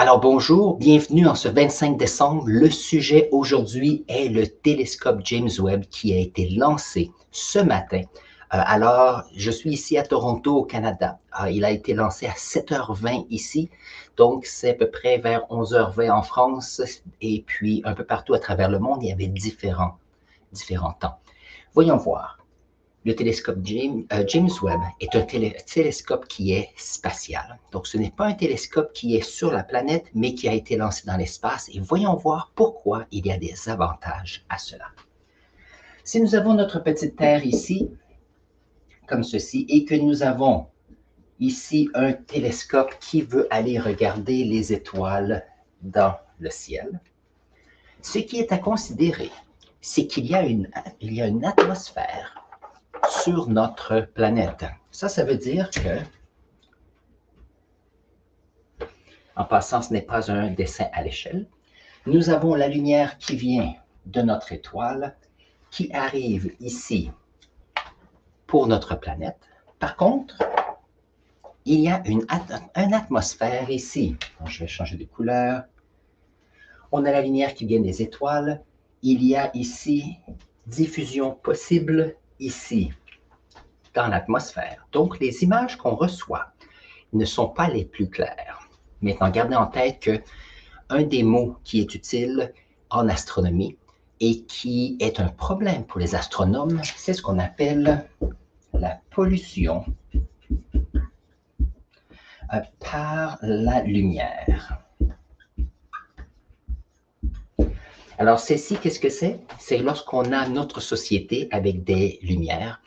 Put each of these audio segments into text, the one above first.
Alors bonjour, bienvenue en ce 25 décembre. Le sujet aujourd'hui est le télescope James Webb qui a été lancé ce matin. Alors, je suis ici à Toronto, au Canada. Il a été lancé à 7h20 ici, donc c'est à peu près vers 11h20 en France et puis un peu partout à travers le monde, il y avait différents temps. Voyons voir. Le télescope James Webb est un télescope qui est spatial. Donc, ce n'est pas un télescope qui est sur la planète, mais qui a été lancé dans l'espace. Et voyons voir pourquoi il y a des avantages à cela. Si nous avons notre petite Terre ici, comme ceci, et que nous avons ici un télescope qui veut aller regarder les étoiles dans le ciel, ce qui est à considérer, c'est qu'il y a une atmosphère sur notre planète. Ça veut dire que, en passant, ce n'est pas un dessin à l'échelle, nous avons la lumière qui vient de notre étoile, qui arrive ici pour notre planète. Par contre, il y a une atmosphère ici. Donc, je vais changer de couleur. On a la lumière qui vient des étoiles. Il y a ici diffusion possible ici, dans l'atmosphère. Donc, les images qu'on reçoit ne sont pas les plus claires. Maintenant, gardez en tête qu'un des mots qui est utile en astronomie et qui est un problème pour les astronomes, c'est ce qu'on appelle la pollution par la lumière. Alors, ceci, qu'est-ce que c'est? C'est lorsqu'on a notre société avec des lumières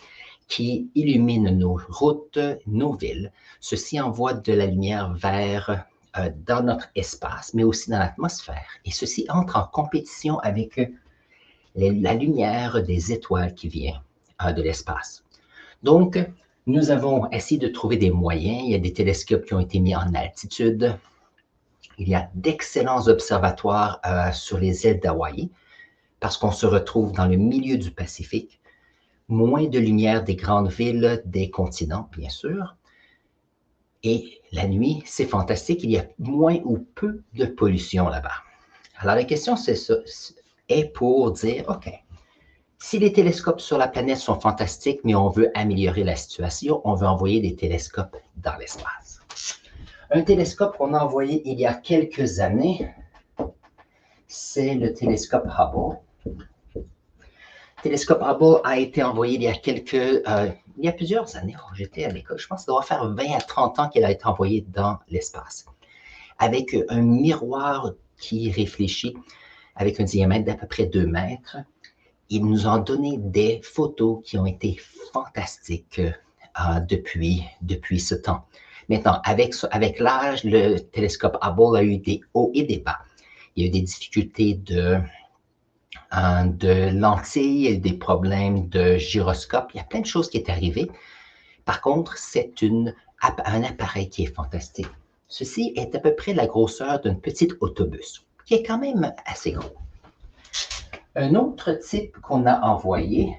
qui illumine nos routes, nos villes. Ceci envoie de la lumière vers dans notre espace, mais aussi dans l'atmosphère. Et ceci entre en compétition avec la lumière des étoiles qui vient de l'espace. Donc, nous avons essayé de trouver des moyens. Il y a des télescopes qui ont été mis en altitude. Il y a d'excellents observatoires sur les îles d'Hawaï, parce qu'on se retrouve dans le milieu du Pacifique. Moins de lumière des grandes villes, des continents, bien sûr. Et la nuit, c'est fantastique, il y a moins ou peu de pollution là-bas. Alors la question est pour dire, OK, si les télescopes sur la planète sont fantastiques, mais on veut améliorer la situation, on veut envoyer des télescopes dans l'espace. Un télescope qu'on a envoyé il y a quelques années, c'est le télescope Hubble. Le télescope Hubble a été envoyé il y a plusieurs années. Oh, j'étais à l'école, je pense que ça doit faire 20 à 30 ans qu'il a été envoyé dans l'espace, avec un miroir qui réfléchit, avec un diamètre d'à peu près 2 mètres. Ils nous ont donné des photos qui ont été fantastiques depuis ce temps. Maintenant, avec l'âge, le télescope Hubble a eu des hauts et des bas. Il y a eu des difficultés de lentilles, il y a eu des problèmes de gyroscope, il y a plein de choses qui sont arrivées. Par contre, c'est un appareil qui est fantastique. Ceci est à peu près la grosseur d'un petit autobus, qui est quand même assez gros. Un autre type qu'on a envoyé,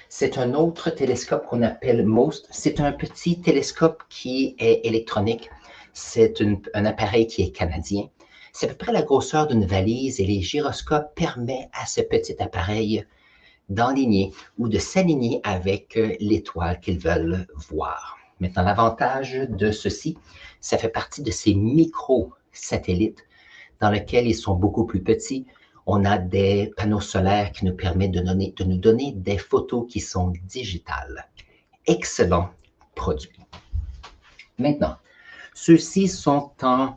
c'est un autre télescope qu'on appelle MOST. C'est un petit télescope qui est électronique. C'est un appareil qui est canadien. C'est à peu près la grosseur d'une valise et les gyroscopes permettent à ce petit appareil d'enligner ou de s'aligner avec l'étoile qu'ils veulent voir. Maintenant, l'avantage de ceci, ça fait partie de ces micro-satellites dans lesquels ils sont beaucoup plus petits. On a des panneaux solaires qui nous permettent de nous donner des photos qui sont digitales. Excellent produit. Maintenant, ceux-ci sont en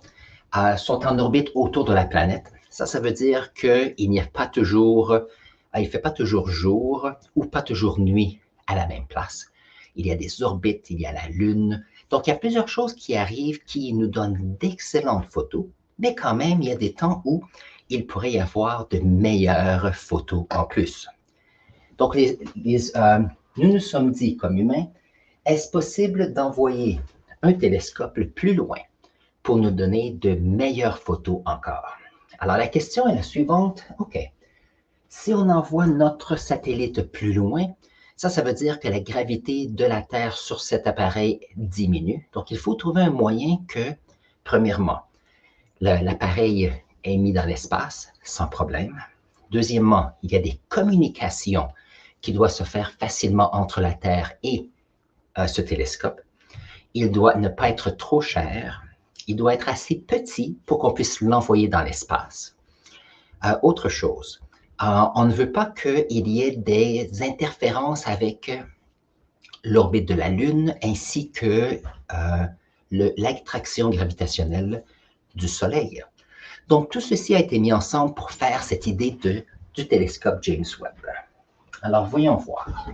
orbite autour de la planète. Ça veut dire qu'il n'y a pas toujours, il ne fait pas toujours jour ou pas toujours nuit à la même place. Il y a des orbites, il y a la Lune. Donc, il y a plusieurs choses qui arrivent qui nous donnent d'excellentes photos, mais quand même, il y a des temps où il pourrait y avoir de meilleures photos en plus. Donc, nous nous sommes dit, comme humains, est-ce possible d'envoyer un télescope le plus loin pour nous donner de meilleures photos encore? Alors, la question est la suivante. OK, si on envoie notre satellite plus loin, Ça veut dire que la gravité de la Terre sur cet appareil diminue. Donc, il faut trouver un moyen que, premièrement, l'appareil est mis dans l'espace sans problème. Deuxièmement, il y a des communications qui doivent se faire facilement entre la Terre et ce télescope. Il doit ne pas être trop cher. Il doit être assez petit pour qu'on puisse l'envoyer dans l'espace. Autre chose, on ne veut pas qu'il y ait des interférences avec l'orbite de la Lune ainsi que l'attraction gravitationnelle du Soleil. Donc, tout ceci a été mis ensemble pour faire cette idée du télescope James Webb. Alors, voyons voir.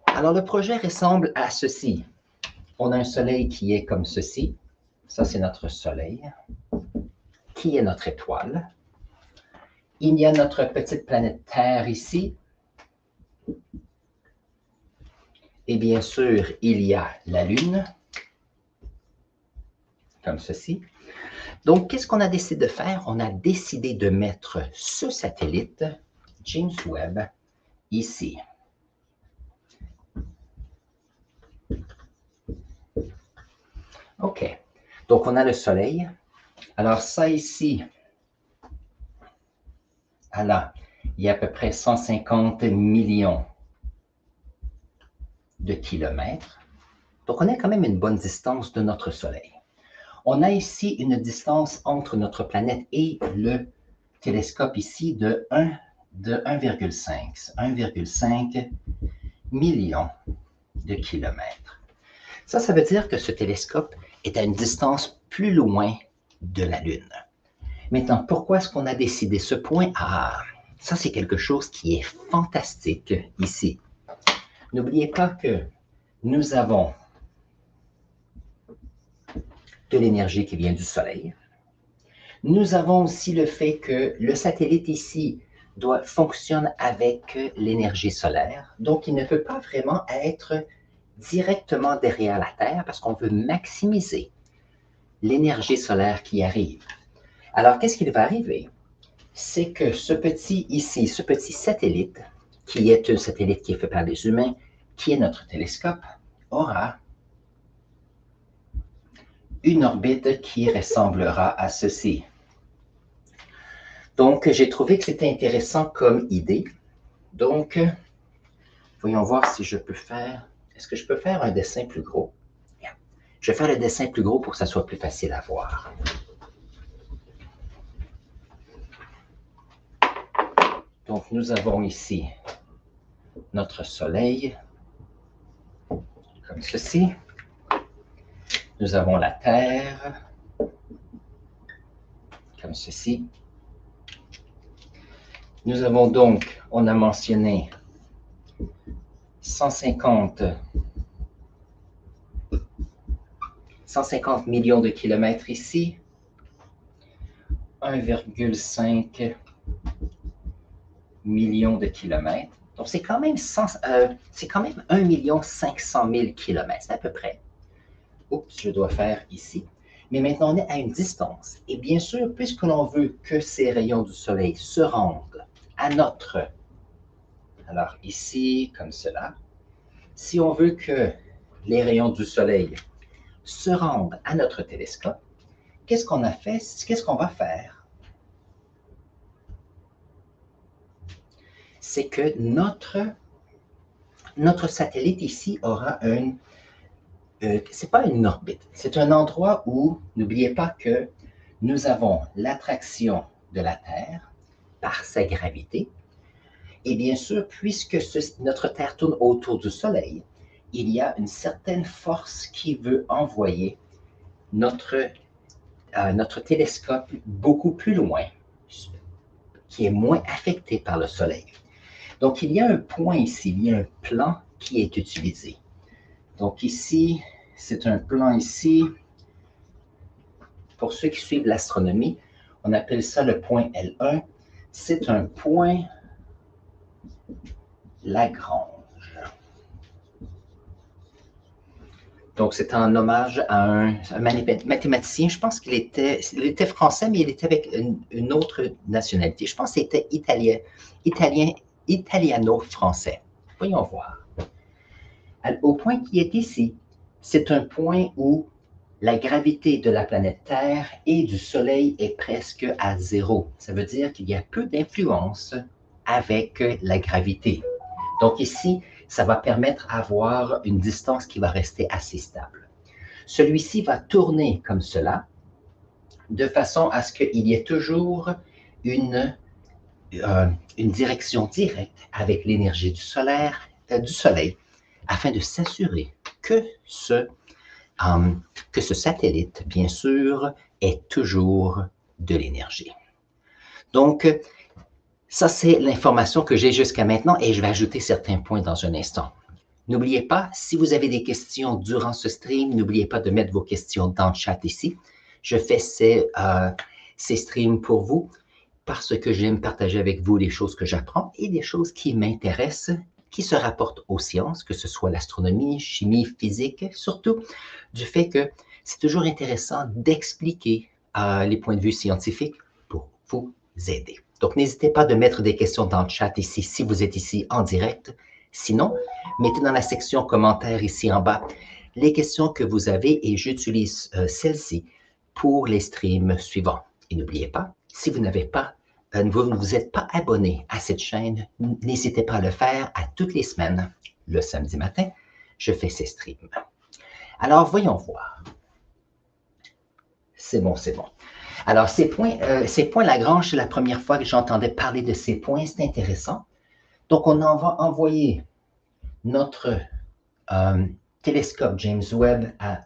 Alors, le projet ressemble à ceci. On a un Soleil qui est comme ceci. Ça, c'est notre Soleil, qui est notre étoile. Il y a notre petite planète Terre ici. Et bien sûr, il y a la Lune, comme ceci. Donc, qu'est-ce qu'on a décidé de faire? On a décidé de mettre ce satellite, James Webb, ici. OK. Donc, on a le Soleil. Alors, ça ici, là, il y a à peu près 150 millions de kilomètres. Donc, on a quand même une bonne distance de notre Soleil. On a ici une distance entre notre planète et le télescope ici de 1,5 million de kilomètres. Ça veut dire que ce télescope est à une distance plus loin de la Lune. Maintenant, pourquoi est-ce qu'on a décidé ce point? Ça, c'est quelque chose qui est fantastique ici. N'oubliez pas que nous avons de l'énergie qui vient du Soleil. Nous avons aussi le fait que le satellite ici fonctionne avec l'énergie solaire. Donc, il ne peut pas vraiment être directement derrière la Terre parce qu'on veut maximiser l'énergie solaire qui arrive. Alors, qu'est-ce qui va arriver? C'est que ce petit satellite, qui est un satellite qui est fait par les humains, qui est notre télescope, aura une orbite qui ressemblera à ceci. Donc, j'ai trouvé que c'était intéressant comme idée. Donc, voyons voir si je peux faire... Est-ce que je peux faire un dessin plus gros? Je vais faire le dessin plus gros pour que ça soit plus facile à voir. Donc, nous avons ici notre Soleil, comme ceci. Nous avons la Terre, comme ceci. Nous avons donc, on a mentionné 150 millions de kilomètres ici, 1,5 million de kilomètres. Donc, c'est quand même 1,5 million kilomètres, c'est à peu près. Oups, je dois faire ici. Mais maintenant, on est à une distance. Et bien sûr, puisque l'on veut que ces rayons du Soleil se rendent à notre... Alors, ici, comme cela. Si on veut que les rayons du Soleil se rendent à notre télescope, qu'est-ce qu'on a fait? Qu'est-ce qu'on va faire? C'est que notre satellite ici aura c'est pas une orbite, c'est un endroit où, n'oubliez pas que nous avons l'attraction de la Terre par sa gravité. Et bien sûr, puisque notre Terre tourne autour du Soleil, il y a une certaine force qui veut envoyer notre télescope beaucoup plus loin, qui est moins affecté par le Soleil. Donc, il y a un point ici, il y a un plan qui est utilisé. Donc ici, c'est un plan ici. Pour ceux qui suivent l'astronomie, on appelle ça le point L1. C'est un point Lagrange. Donc, c'est en hommage à un mathématicien. Je pense qu'il était français, mais il était avec une autre nationalité. Je pense qu'il était italiano-français. Voyons voir. Au point qui est ici, c'est un point où la gravité de la planète Terre et du Soleil est presque à zéro. Ça veut dire qu'il y a peu d'influence avec la gravité. Donc ici, ça va permettre d'avoir une distance qui va rester assez stable. Celui-ci va tourner comme cela, de façon à ce qu'il y ait toujours une direction directe avec l'énergie du Soleil, afin de s'assurer que ce satellite, bien sûr, ait toujours de l'énergie. Donc, ça, c'est l'information que j'ai jusqu'à maintenant et je vais ajouter certains points dans un instant. N'oubliez pas, si vous avez des questions durant ce stream, n'oubliez pas de mettre vos questions dans le chat ici. Je fais ces streams pour vous parce que j'aime partager avec vous les choses que j'apprends et des choses qui m'intéressent, qui se rapportent aux sciences, que ce soit l'astronomie, chimie, physique, surtout du fait que c'est toujours intéressant d'expliquer les points de vue scientifiques pour vous aider. Donc, n'hésitez pas de mettre des questions dans le chat ici si vous êtes ici en direct. Sinon, mettez dans la section commentaires ici en bas les questions que vous avez et j'utilise celles-ci pour les streams suivants. Et n'oubliez pas, si vous n'avez pas, vous ne vous êtes pas abonné à cette chaîne, n'hésitez pas à le faire à toutes les semaines. Le samedi matin, je fais ces streams. Alors, voyons voir. C'est bon, c'est bon. Alors, ces points Lagrange, c'est la première fois que j'entendais parler de ces points. C'est intéressant. Donc, on en va envoyer notre télescope James Webb à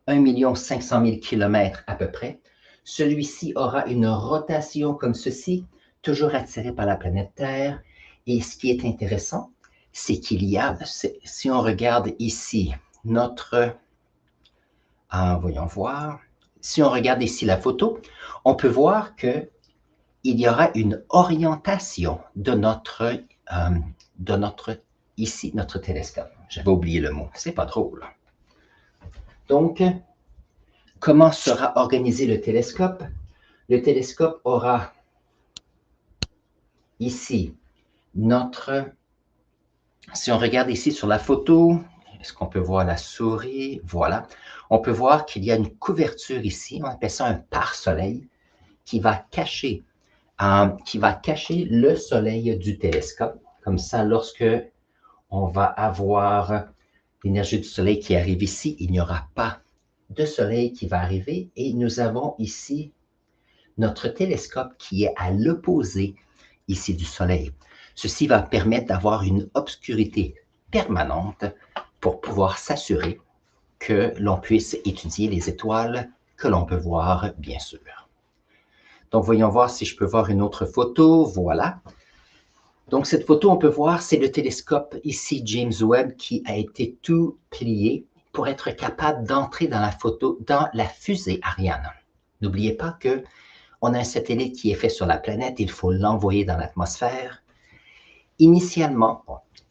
1 500 000 km à peu près. Celui-ci aura une rotation comme ceci, toujours attiré par la planète Terre. Et ce qui est intéressant, c'est qu'il y a, si on regarde ici, voyons voir. Si on regarde ici la photo, on peut voir qu'il y aura une orientation de notre télescope. J'avais oublié le mot, c'est pas drôle. Donc, comment sera organisé le télescope? Le télescope aura ici si on regarde ici sur la photo, est-ce qu'on peut voir la souris? Voilà. On peut voir qu'il y a une couverture ici, on appelle ça un pare-soleil, qui va cacher le soleil du télescope. Comme ça, lorsque on va avoir l'énergie du soleil qui arrive ici, il n'y aura pas de soleil qui va arriver. Et nous avons ici notre télescope qui est à l'opposé ici du soleil. Ceci va permettre d'avoir une obscurité permanente pour pouvoir s'assurer que l'on puisse étudier les étoiles que l'on peut voir, bien sûr. Donc, voyons voir si je peux voir une autre photo. Voilà. Donc, cette photo, on peut voir, c'est le télescope ici, James Webb, qui a été tout plié pour être capable d'entrer dans la fusée Ariane. N'oubliez pas qu'on a un satellite qui est fait sur la planète, il faut l'envoyer dans l'atmosphère. Initialement,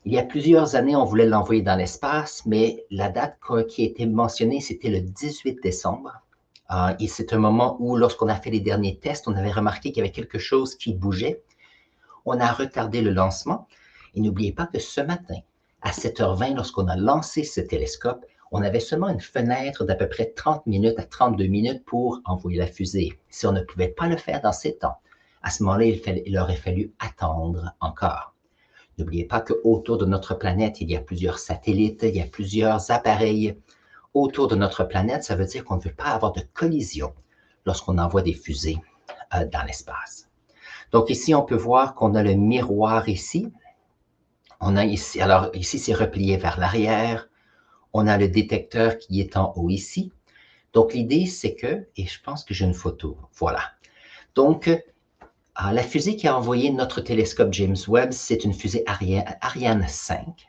il y a plusieurs années, on voulait l'envoyer dans l'espace, mais la date qui a été mentionnée, c'était le 18 décembre. Et c'est un moment où, lorsqu'on a fait les derniers tests, on avait remarqué qu'il y avait quelque chose qui bougeait. On a retardé le lancement. Et n'oubliez pas que ce matin, à 7h20, lorsqu'on a lancé ce télescope, on avait seulement une fenêtre d'à peu près 30 minutes à 32 minutes pour envoyer la fusée. Si on ne pouvait pas le faire dans ces temps, à ce moment-là, il aurait fallu attendre encore. N'oubliez pas qu'autour de notre planète, il y a plusieurs satellites, il y a plusieurs appareils autour de notre planète. Ça veut dire qu'on ne veut pas avoir de collision lorsqu'on envoie des fusées dans l'espace. Donc ici, on peut voir qu'on a le miroir ici. Alors ici, c'est replié vers l'arrière. On a le détecteur qui est en haut ici. Donc l'idée, c'est et je pense que j'ai une photo, voilà. Donc, la fusée qui a envoyé notre télescope James Webb, c'est une fusée Ariane 5.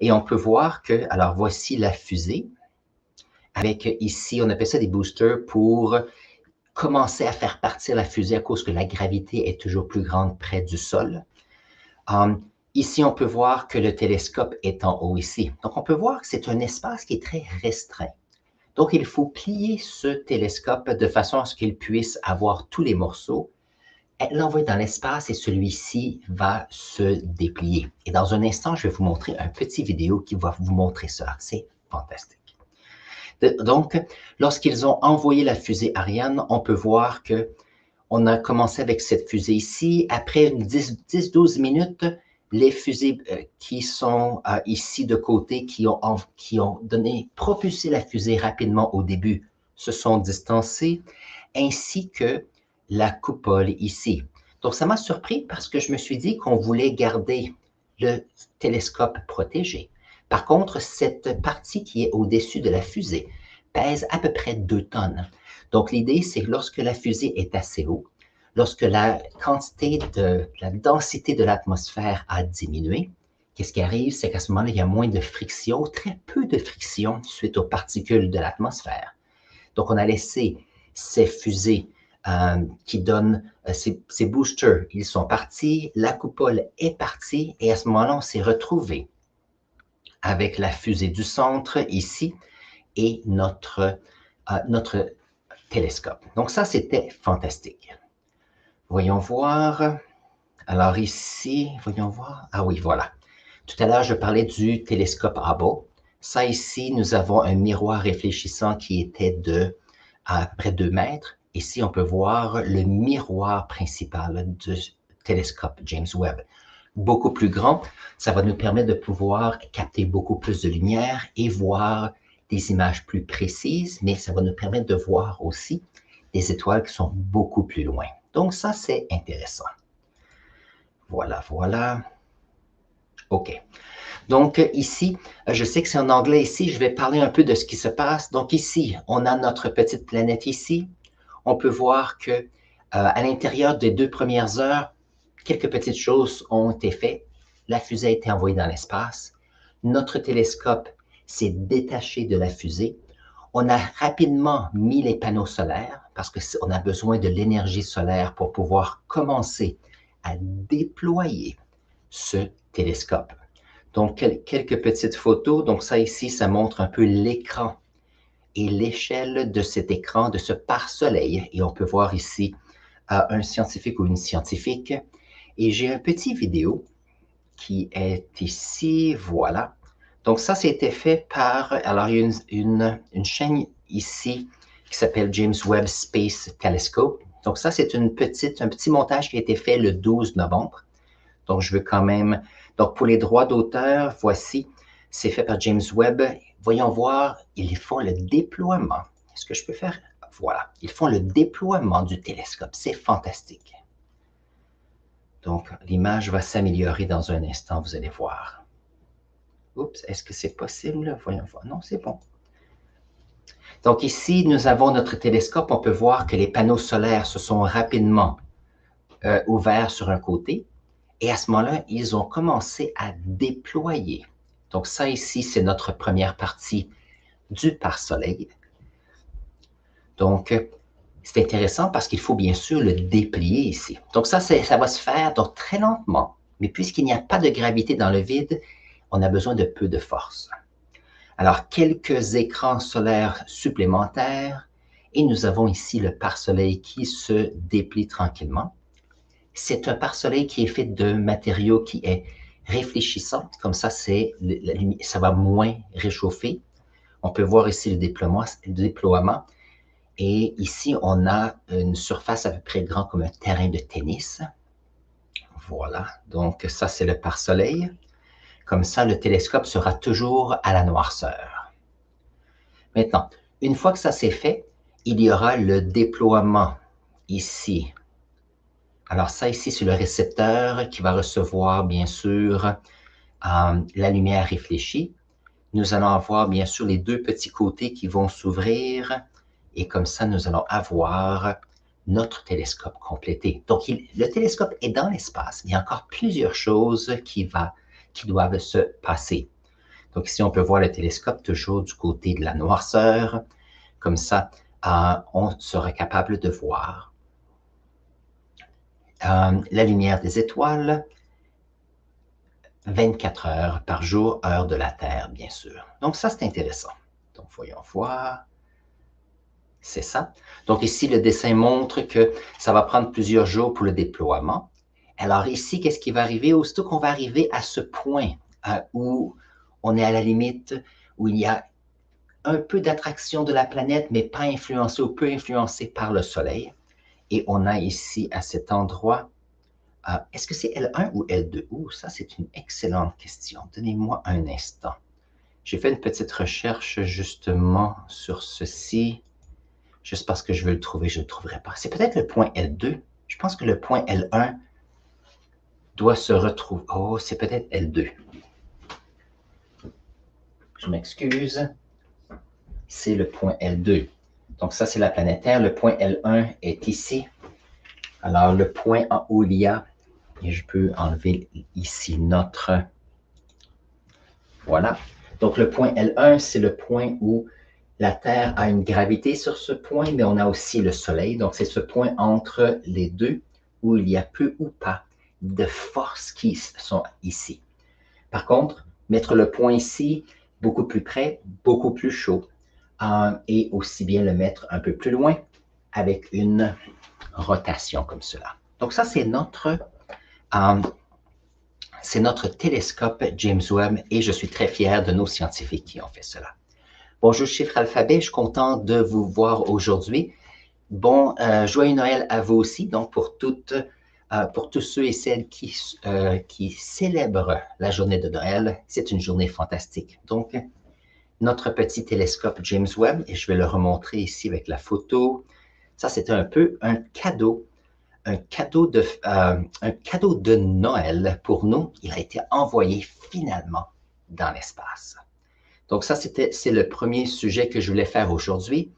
Et on peut voir alors voici la fusée, avec ici, on appelle ça des boosters pour commencer à faire partir la fusée à cause que la gravité est toujours plus grande près du sol. Ici, on peut voir que le télescope est en haut ici. Donc, on peut voir que c'est un espace qui est très restreint. Donc, il faut plier ce télescope de façon à ce qu'il puisse avoir tous les morceaux, l'envoyer dans l'espace et celui-ci va se déplier. Et dans un instant, je vais vous montrer un petit vidéo qui va vous montrer ça. C'est fantastique. Donc, lorsqu'ils ont envoyé la fusée Ariane, on peut voir que on a commencé avec cette fusée ici. Après 10-12 minutes, les fusées qui sont ici de côté, qui ont propulsé la fusée rapidement au début, se sont distancées, ainsi que la coupole ici. Donc, ça m'a surpris parce que je me suis dit qu'on voulait garder le télescope protégé. Par contre, cette partie qui est au-dessus de la fusée pèse à peu près 2 tonnes. Donc, l'idée, c'est que lorsque la fusée est assez haut, lorsque la densité de l'atmosphère a diminué, qu'est-ce qui arrive? C'est qu'à ce moment-là, il y a moins de friction, très peu de friction suite aux particules de l'atmosphère. Donc, on a laissé ces fusées qui donnent ces boosters, ils sont partis, la coupole est partie, et à ce moment-là, on s'est retrouvé avec la fusée du centre ici et notre télescope. Donc ça, c'était fantastique. Voyons voir. Alors ici, voyons voir. Ah oui, voilà. Tout à l'heure, je parlais du télescope Hubble. Ça ici, nous avons un miroir réfléchissant qui était de à peu près 2 mètres. Ici, on peut voir le miroir principal du télescope James Webb. Beaucoup plus grand, ça va nous permettre de pouvoir capter beaucoup plus de lumière et voir des images plus précises, mais ça va nous permettre de voir aussi des étoiles qui sont beaucoup plus loin. Donc ça, c'est intéressant. Voilà, voilà. OK. Donc ici, je sais que c'est en anglais ici, je vais parler un peu de ce qui se passe. Donc ici, on a notre petite planète ici. On peut voir que à l'intérieur des 2 premières heures, quelques petites choses ont été faites. La fusée a été envoyée dans l'espace. Notre télescope s'est détaché de la fusée. On a rapidement mis les panneaux solaires parce qu'on a besoin de l'énergie solaire pour pouvoir commencer à déployer ce télescope. Donc, quelques petites photos. Donc, ça ici, ça montre un peu l'écran et l'échelle de cet écran, de ce pare-soleil. Et on peut voir ici un scientifique ou une scientifique. Et j'ai un petit vidéo qui est ici, voilà. Donc ça, c'était fait par, alors il y a une chaîne ici qui s'appelle James Webb Space Telescope. Donc ça, c'est un petit montage qui a été fait le 12 novembre. Donc je veux quand même, donc pour les droits d'auteur, voici, c'est fait par James Webb. Voyons voir, ils font le déploiement. Est-ce que je peux faire? Voilà, ils font le déploiement du télescope. C'est fantastique. Donc, l'image va s'améliorer dans un instant, vous allez voir. Oups, est-ce que c'est possible? Voyons voir. Non, c'est bon. Donc ici, nous avons notre télescope. On peut voir que les panneaux solaires se sont rapidement ouverts sur un côté. Et à ce moment-là, ils ont commencé à déployer. Donc ça ici, c'est notre première partie du pare-soleil. Donc, c'est intéressant parce qu'il faut bien sûr le déplier ici. Donc ça va se faire donc très lentement. Mais puisqu'il n'y a pas de gravité dans le vide, on a besoin de peu de force. Alors, quelques écrans solaires supplémentaires. Et nous avons ici le pare-soleil qui se déplie tranquillement. C'est un pare-soleil qui est fait de matériaux qui est réfléchissant. Comme ça, ça va moins réchauffer. On peut voir ici le déploiement. Et ici, on a une surface à peu près grande comme un terrain de tennis. Voilà, donc ça, c'est le pare-soleil. Comme ça, le télescope sera toujours à la noirceur. Maintenant, une fois que ça c'est fait, il y aura le déploiement ici. Alors ça ici, c'est le récepteur qui va recevoir, bien sûr, la lumière réfléchie. Nous allons avoir, bien sûr, les 2 petits côtés qui vont s'ouvrir. Et comme ça, nous allons avoir notre télescope complété. Donc, le télescope est dans l'espace. Il y a encore plusieurs choses qui doivent se passer. Donc, ici, on peut voir le télescope toujours du côté de la noirceur. Comme ça, on sera capable de voir la lumière des étoiles 24 heures par jour, heure de la Terre, bien sûr. Donc, ça, c'est intéressant. Donc, voyons voir. c'est ça. Donc ici, le dessin montre que ça va prendre plusieurs jours pour le déploiement. Alors ici, qu'est-ce qui va arriver? Aussitôt qu'on va arriver à ce point où on est à la limite, où il y a un peu d'attraction de la planète, mais pas influencé ou peu influencé par le Soleil. Et on a ici, à cet endroit, est-ce que c'est L1 ou L2? Ça, c'est une excellente question. Donnez-moi un instant. J'ai fait une petite recherche justement sur ceci. Juste parce que je veux le trouver, je ne le trouverai pas. C'est peut-être le point L2. Je pense que le point L1 doit se retrouver. Oh, c'est peut-être L2. Je m'excuse. C'est le point L2. Donc ça, c'est la planète Terre. Le point L1 est ici. Alors, le point en haut, il y a, et je peux enlever ici notre... Voilà. Donc, le point L1, c'est le point où la Terre a une gravité sur ce point, mais on a aussi le Soleil. Donc, c'est ce point entre les deux où il y a peu ou pas de forces qui sont ici. Par contre, mettre le point ici, beaucoup plus près, beaucoup plus chaud. Et aussi bien le mettre un peu plus loin avec une rotation comme cela. Donc, ça, c'est notre télescope James Webb et je suis très fier de nos scientifiques qui ont fait cela. Bonjour, chiffre alphabet, je suis content de vous voir aujourd'hui. Bon, joyeux Noël à vous aussi, donc pour tous ceux et celles qui célèbrent la journée de Noël, c'est une journée fantastique. Donc, notre petit télescope James Webb, et je vais le remontrer ici avec la photo, ça c'est un peu un cadeau de Noël pour nous. Il a été envoyé finalement dans l'espace. Donc ça, c'est le premier sujet que je voulais faire aujourd'hui.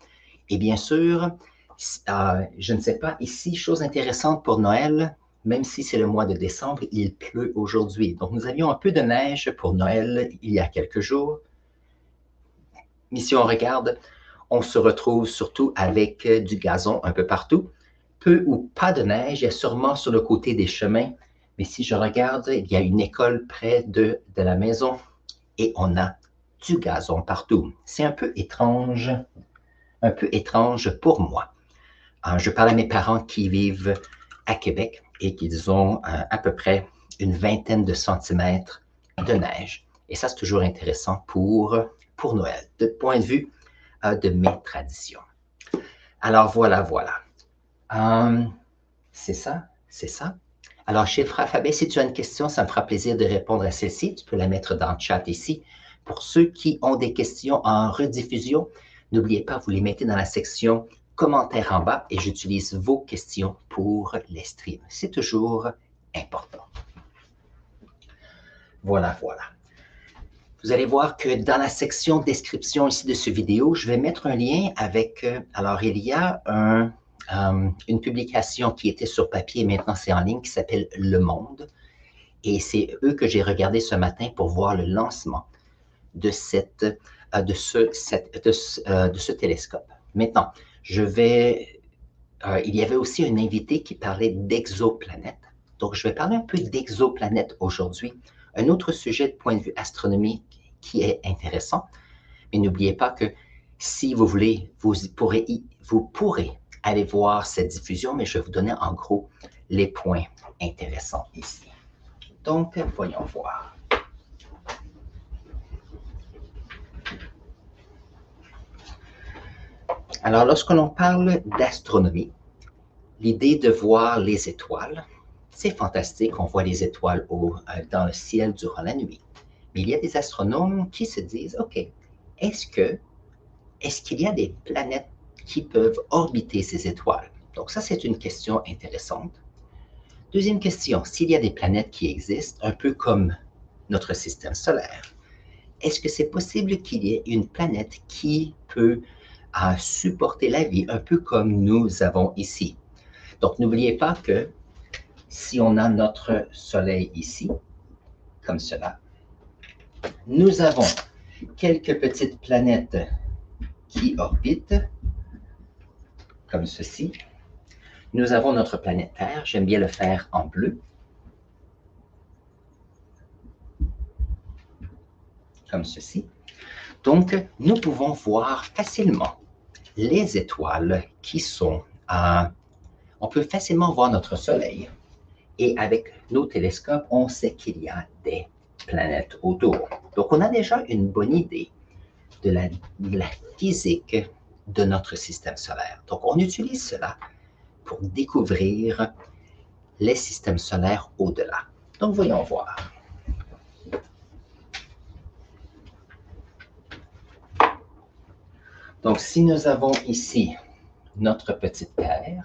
Et bien sûr, je ne sais pas, ici, chose intéressante pour Noël, même si c'est le mois de décembre, il pleut aujourd'hui. Donc nous avions un peu de neige pour Noël il y a quelques jours. Mais si on regarde, on se retrouve surtout avec du gazon un peu partout. Peu ou pas de neige, il y a sûrement sur le côté des chemins. Mais si je regarde, il y a une école près de la maison et on a du gazon partout. C'est un peu étrange pour moi. Je parle à mes parents qui vivent à Québec et qu'ils ont à peu près une vingtaine de centimètres de neige. Et ça, c'est toujours intéressant pour Noël, de point de vue de mes traditions. Alors voilà. C'est ça. Alors, chiffre alphabet, si tu as une question, ça me fera plaisir de répondre à celle-ci. Tu peux la mettre dans le chat ici. Pour ceux qui ont des questions en rediffusion, n'oubliez pas, vous les mettez dans la section commentaires en bas et j'utilise vos questions pour les streams. C'est toujours important. Voilà. Vous allez voir que dans la section description ici de cette vidéo, je vais mettre un lien avec... alors, il y a une publication qui était sur papier, maintenant c'est en ligne, qui s'appelle Le Monde. Et c'est eux que j'ai regardé ce matin pour voir le lancement de ce télescope. Maintenant, il y avait aussi un invité qui parlait d'exoplanètes. Donc, je vais parler un peu d'exoplanètes aujourd'hui. Un autre sujet de point de vue astronomique qui est intéressant. Mais n'oubliez pas que si vous voulez, vous pourrez aller voir cette diffusion, mais je vais vous donner en gros les points intéressants ici. Donc, voyons voir. Alors, lorsque l'on parle d'astronomie, l'idée de voir les étoiles, c'est fantastique, on voit les étoiles dans le ciel durant la nuit. Mais il y a des astronomes qui se disent, OK, est-ce qu'il y a des planètes qui peuvent orbiter ces étoiles? Donc ça, c'est une question intéressante. Deuxième question, s'il y a des planètes qui existent, un peu comme notre système solaire, est-ce que c'est possible qu'il y ait une planète qui peut supporter la vie, un peu comme nous avons ici? Donc, n'oubliez pas que si on a notre Soleil ici, comme cela, nous avons quelques petites planètes qui orbitent, comme ceci. Nous avons notre planète Terre, j'aime bien le faire en bleu, comme ceci. Donc, nous pouvons voir facilement les étoiles qui sont on peut facilement voir notre Soleil. Et avec nos télescopes, on sait qu'il y a des planètes autour. Donc, on a déjà une bonne idée de la physique de notre système solaire. Donc, on utilise cela pour découvrir les systèmes solaires au-delà. Donc, voyons voir. Donc, si nous avons ici notre petite Terre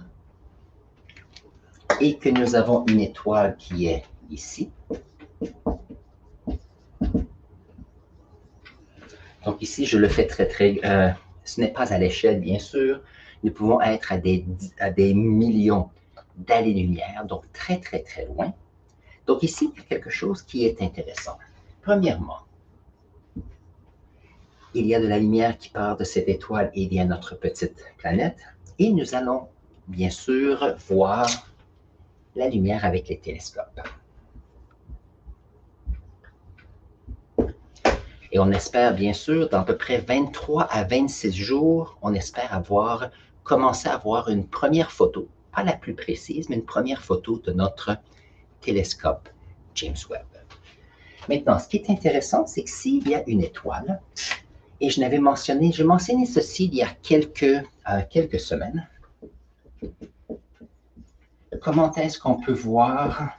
et que nous avons une étoile qui est ici, donc ici, je le fais ce n'est pas à l'échelle, bien sûr. Nous pouvons être à des millions d'années-lumière, donc très, très, très loin. Donc ici, il y a quelque chose qui est intéressant. Premièrement, il y a de la lumière qui part de cette étoile et vient notre petite planète. Et nous allons, bien sûr, voir la lumière avec les télescopes. Et on espère, bien sûr, dans à peu près 23 à 26 jours, on espère commencer à avoir une première photo, pas la plus précise, mais une première photo de notre télescope James Webb. Maintenant, ce qui est intéressant, c'est que s'il y a une étoile, et j'ai mentionné ceci il y a quelques semaines, comment est-ce qu'on peut voir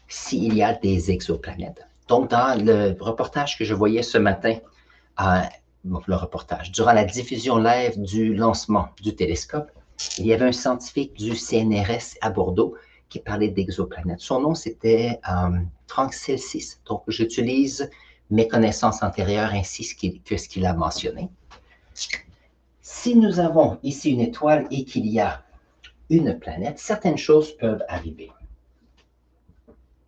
s'il y a des exoplanètes? Donc, dans le reportage que je voyais ce matin, durant la diffusion live du lancement du télescope, il y avait un scientifique du CNRS à Bordeaux qui parlait d'exoplanètes. Son nom, c'était Frank Celsis. Donc, j'utilise mes connaissances antérieures ainsi que ce qu'il a mentionné. Si nous avons ici une étoile et qu'il y a une planète, certaines choses peuvent arriver.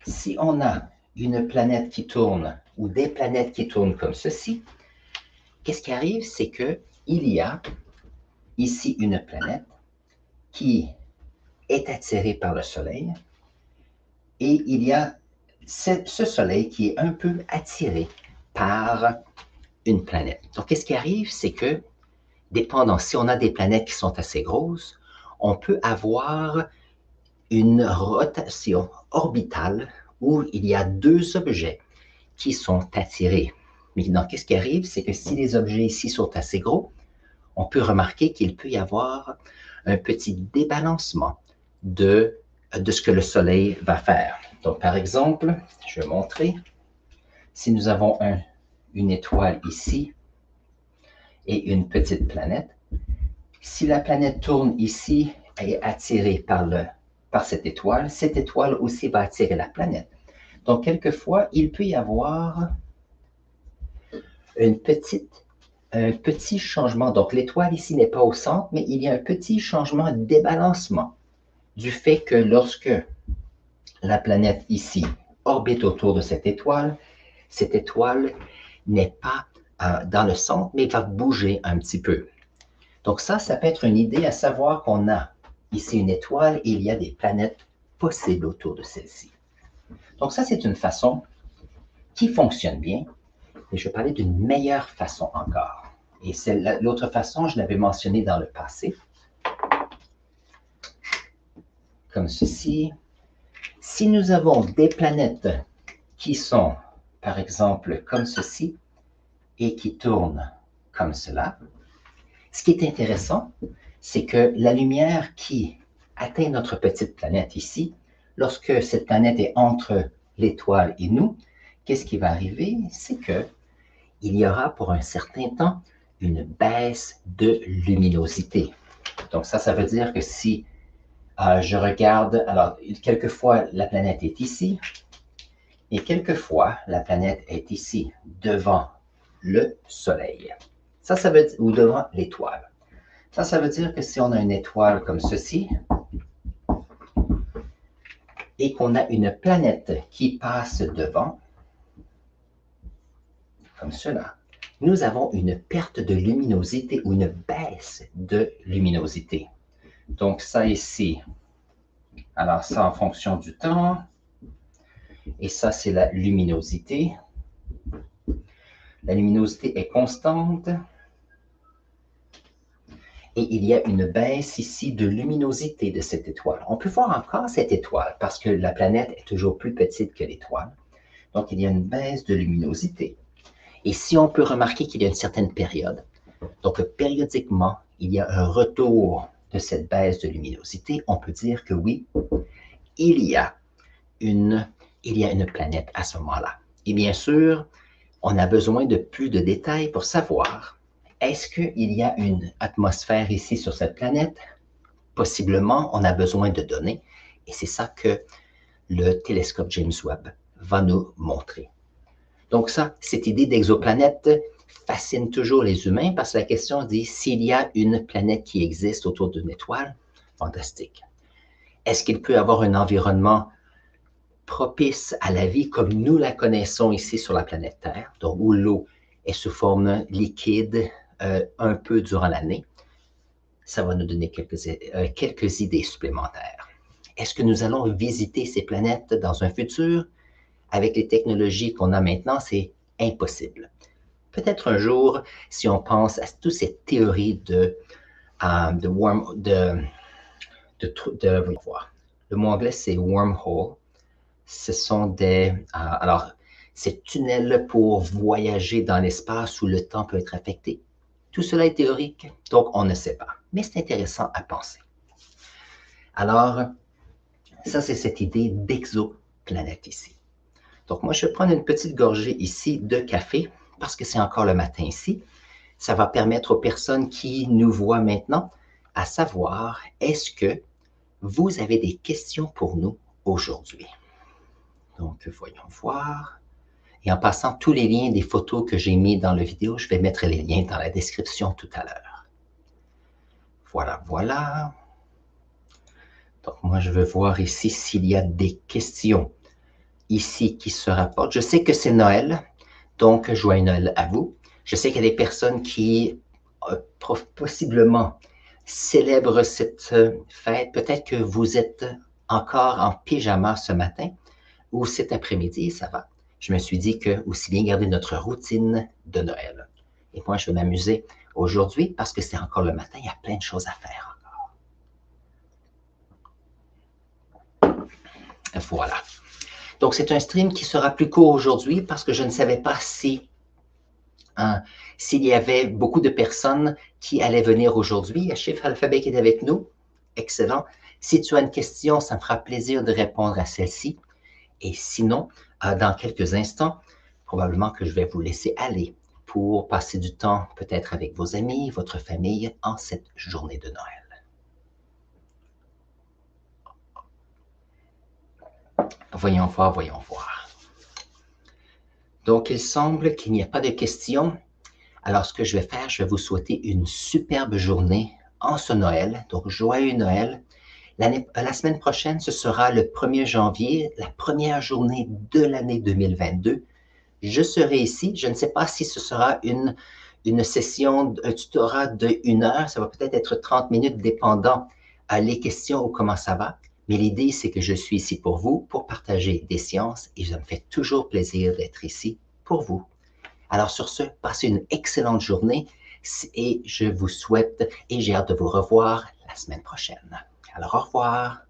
Si on a une planète qui tourne ou des planètes qui tournent comme ceci, qu'est-ce qui arrive? C'est qu'il y a ici une planète qui est attirée par le Soleil et il y a ce Soleil qui est un peu attiré par une planète. Donc, qu'est-ce qui arrive? C'est que, dépendant, si on a des planètes qui sont assez grosses, on peut avoir une rotation orbitale où il y a deux objets qui sont attirés. Maintenant, qu'est-ce qui arrive? C'est que si les objets ici sont assez gros, on peut remarquer qu'il peut y avoir un petit débalancement de ce que le Soleil va faire. Donc, par exemple, je vais montrer, si nous avons une étoile ici et une petite planète, si la planète tourne ici et est attirée par cette étoile aussi va attirer la planète. Donc, quelquefois, il peut y avoir un petit changement. Donc, l'étoile ici n'est pas au centre, mais il y a un petit changement de débalancement du fait que lorsque la planète ici orbite autour de cette étoile n'est pas dans le centre, mais va bouger un petit peu. Donc ça peut être une idée à savoir qu'on a ici une étoile et il y a des planètes possibles autour de celle-ci. Donc ça, c'est une façon qui fonctionne bien. Et je vais parler d'une meilleure façon encore. Et l'autre façon, je l'avais mentionné dans le passé. Comme ceci. Si nous avons des planètes qui sont, par exemple, comme ceci, et qui tournent comme cela, ce qui est intéressant, c'est que la lumière qui atteint notre petite planète ici, lorsque cette planète est entre l'étoile et nous, qu'est-ce qui va arriver? C'est que il y aura pour un certain temps une baisse de luminosité. Donc ça veut dire que si je regarde, alors quelquefois la planète est ici et quelquefois la planète est ici, devant le Soleil. Ça veut dire, ou devant l'étoile. Ça veut dire que si on a une étoile comme ceci et qu'on a une planète qui passe devant, comme cela, nous avons une perte de luminosité ou une baisse de luminosité. Donc ça ici, alors ça en fonction du temps, et ça c'est la luminosité. La luminosité est constante. Et il y a une baisse ici de luminosité de cette étoile. On peut voir encore cette étoile parce que la planète est toujours plus petite que l'étoile. Donc, il y a une baisse de luminosité. Et si on peut remarquer qu'il y a une certaine période, donc périodiquement, il y a un retour de cette baisse de luminosité, on peut dire que oui, il y a une planète à ce moment-là. Et bien sûr, on a besoin de plus de détails pour savoir, est-ce qu'il y a une atmosphère ici sur cette planète? Possiblement, on a besoin de données, et c'est ça que le télescope James Webb va nous montrer. Donc ça, cette idée d'exoplanète fascine toujours les humains parce que la question dit s'il y a une planète qui existe autour d'une étoile, fantastique. Est-ce qu'il peut y avoir un environnement propice à la vie comme nous la connaissons ici sur la planète Terre, donc où l'eau est sous forme liquide un peu durant l'année? Ça va nous donner quelques idées supplémentaires. Est-ce que nous allons visiter ces planètes dans un futur? Avec les technologies qu'on a maintenant, c'est impossible. Peut-être un jour, si on pense à toutes ces théories le mot anglais, c'est wormhole. Ce sont ces tunnels pour voyager dans l'espace où le temps peut être affecté. Tout cela est théorique, donc on ne sait pas. Mais c'est intéressant à penser. Alors, ça, c'est cette idée d'exoplanète ici. Donc, moi, je vais prendre une petite gorgée ici de café parce que c'est encore le matin ici. Ça va permettre aux personnes qui nous voient maintenant à savoir, est-ce que vous avez des questions pour nous aujourd'hui? Donc, voyons voir. Et en passant tous les liens des photos que j'ai mis dans la vidéo, je vais mettre les liens dans la description tout à l'heure. Voilà, voilà. Donc, moi, je veux voir ici s'il y a des questions ici qui se rapportent. Je sais que c'est Noël, donc joyeux Noël à vous. Je sais qu'il y a des personnes qui possiblement célèbrent cette fête. Peut-être que vous êtes encore en pyjama ce matin ou cet après-midi, ça va. Je me suis dit que aussi bien garder notre routine de Noël. Et moi, je vais m'amuser aujourd'hui parce que c'est encore le matin, il y a plein de choses à faire encore. Voilà. Donc, c'est un stream qui sera plus court aujourd'hui parce que je ne savais pas s'il y avait beaucoup de personnes qui allaient venir aujourd'hui. Il y a Chiffre Alphabet qui est avec nous. Excellent. Si tu as une question, ça me fera plaisir de répondre à celle-ci. Et sinon, dans quelques instants, probablement que je vais vous laisser aller pour passer du temps peut-être avec vos amis, votre famille en cette journée de Noël. Voyons voir, voyons voir. Donc, il semble qu'il n'y a pas de questions. Alors, ce que je vais faire, je vais vous souhaiter une superbe journée en ce Noël. Donc, joyeux Noël. La semaine prochaine, ce sera le 1er janvier, la première journée de l'année 2022. Je serai ici. Je ne sais pas si ce sera une session, un tutorat de 1 heure. Ça va peut-être être 30 minutes, dépendant les questions ou comment ça va. Mais l'idée, c'est que je suis ici pour vous, pour partager des sciences et ça me fait toujours plaisir d'être ici pour vous. Alors sur ce, passez une excellente journée et je vous souhaite et j'ai hâte de vous revoir la semaine prochaine. Alors au revoir.